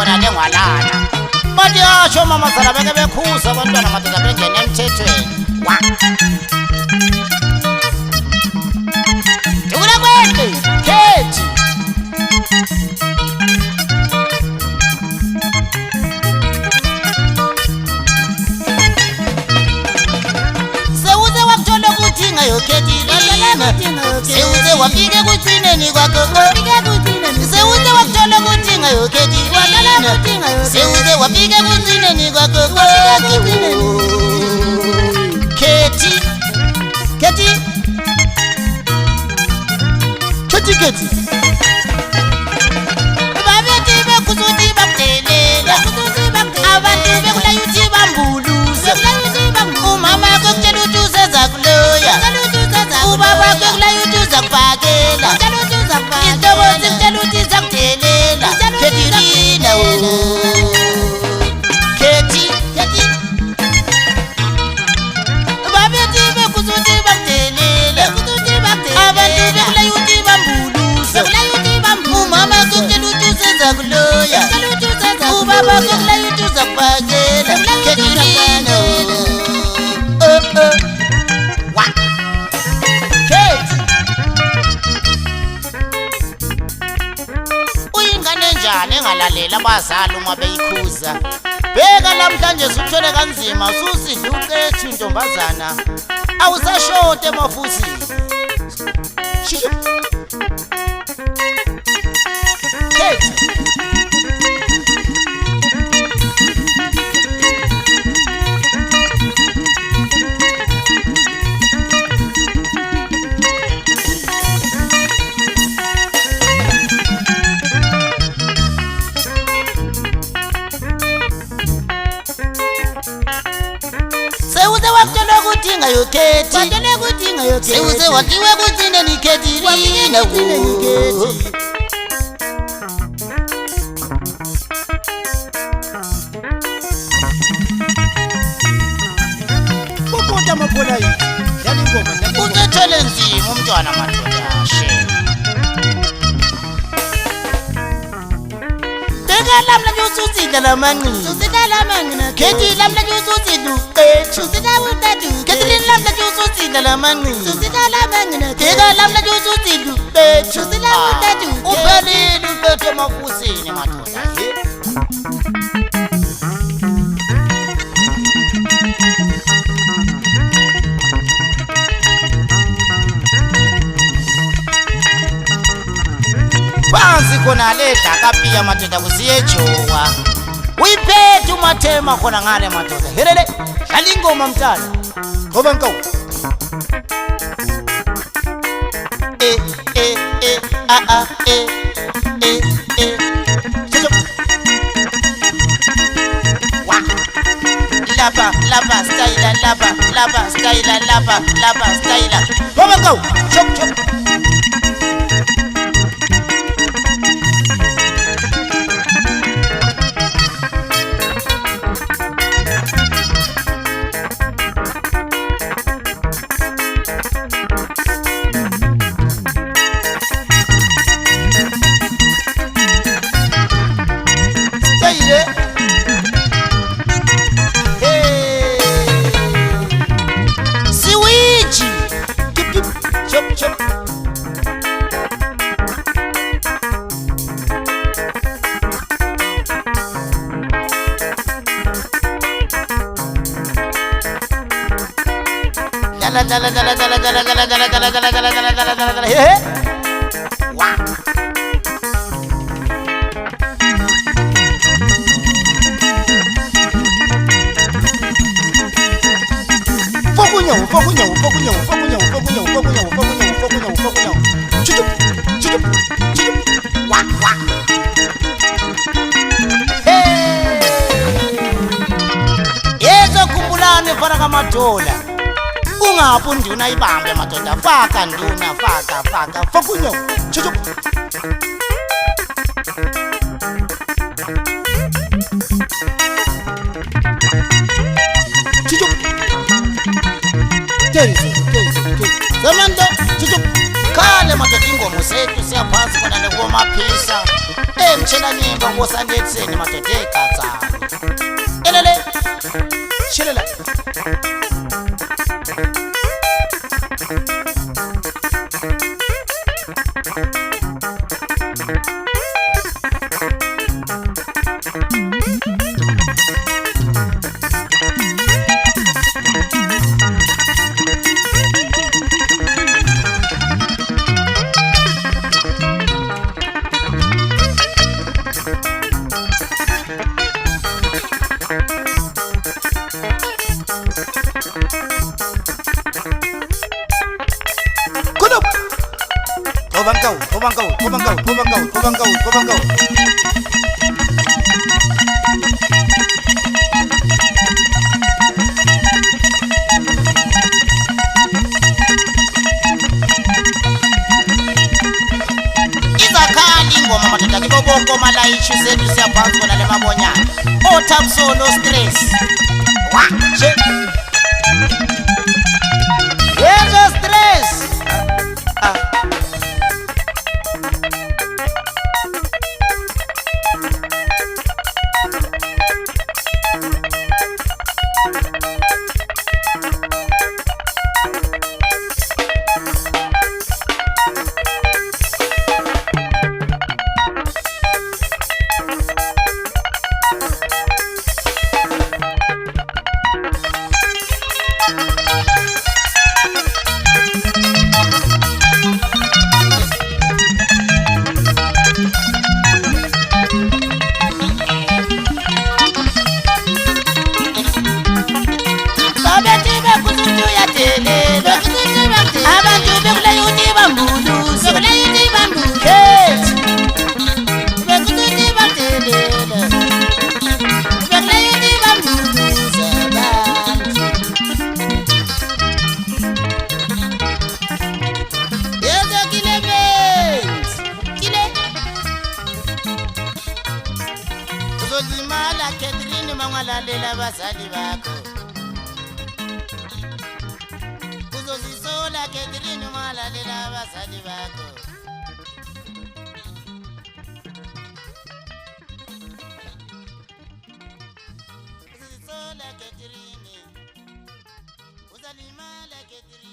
khona lengwalana bathi yasho mama sala beke bekhuza abantwana madoda bengene emthethweni wa Dukula kwethu Kethi Sewuze wakuthola ukuthi ngayo Kethi Sewuze wafike kugcineni kwakho Sewuze wakuthola ukuthi ngayo Kethi Sewuze wafike kugcineni kwakho Kethi Kethi Kethi Babethi bekuzuthi bakudelela abantu bekula yuthi bambuluze umama kokutshela ukuthi useza kuloya ubaba kokula yuthi uzakufakela intobo zikutshela ukuthi izakudelela Kethi lina Kethi Babethi bekuzuthi bakudelela abantu bekula yuthi bambuluze umama kokutshela ukuthi useza kuloya ubaba kokula yuthi uzakufakela Kethi lina wa Kethi uyingane njani engalalela abazali uma beyikhuza bheka namhlanje suthole kanzima susidla uCethi intombazana awusashote mafusi Kethi Sewuze wakuthola ukuthi ngayo Kethi Sewuze wakiwe kugcineni Kethi lina Ukonta maphola yini yali ngoma Uthethele nzima umntwana madoda she Beka lamla nyusuzidla lamanqini Kethi lamla nyusuzidla uCethi Kethi lamla nyusuzidla lamanqini Beka lamla nyusuzidla uCethi Uphelile uPethe emafusini madoda Phansi khona le dakapiya madoda kusiye Jowa Uyiphethe umathema khona ngale madoda helele dlala ingoma mntana ngoba nkawu wa lapa style lapa style ngoba nkawu chop Siwiji chop Yezo khumbulani fana kamadola Ungaphi unduna ibambe madoda faka nduna faka fokunyo chuchup Zamanda chuchup Khale madoda ingoma sethu siyaphansi khona lekumaphisa mchela nyimbo ngosandetseni matodeka tsana elele Shelela. Kudup. Kobangkau. izakhali ingoma madoda kibobonke malayishu sethu siyaphansi kona le mabonyana otapso no stress wa yezo stress abantu bekulayuti bambuluze bekulayuti batelele bekulayuti bambuluze abantu yezo kile menzi kile uzolimala Catherine mangalalela abazali bakho uzozisola Catherine mangalalela abazali bakho uzozisola Catherine uzalimala Catherine